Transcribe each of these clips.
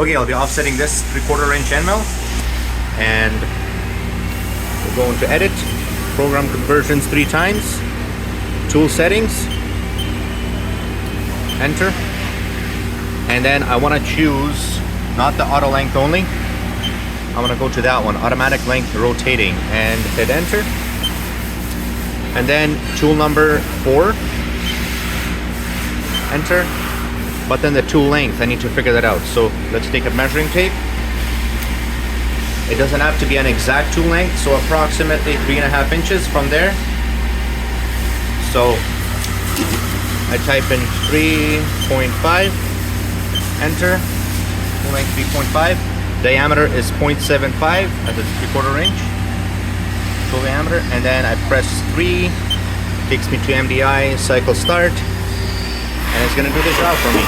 Okay, I'll be offsetting this 3/4 inch end mill, and we'll go into edit, program conversions 3 times, tool settings, enter, and then I want to choose not the auto length only. I want to go to that one, automatic length rotating, and hit enter. And then tool number 4, enter. But then the tool length, I need to figure that out. So let's take a measuring tape. It doesn't have to be an exact tool length, so approximately 3.5 inches from there. So I type in 3.5, enter, tool length 3.5, diameter is 0.75 at the 3/4 inch, tool diameter, and then I press 3, takes me to MDI, cycle start, and it's gonna do the job for me.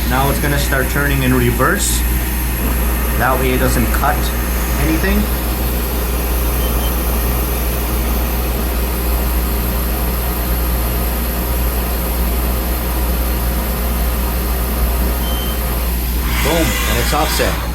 Now it's gonna start turning in reverse. That way it doesn't cut anything. Boom, and it's offset.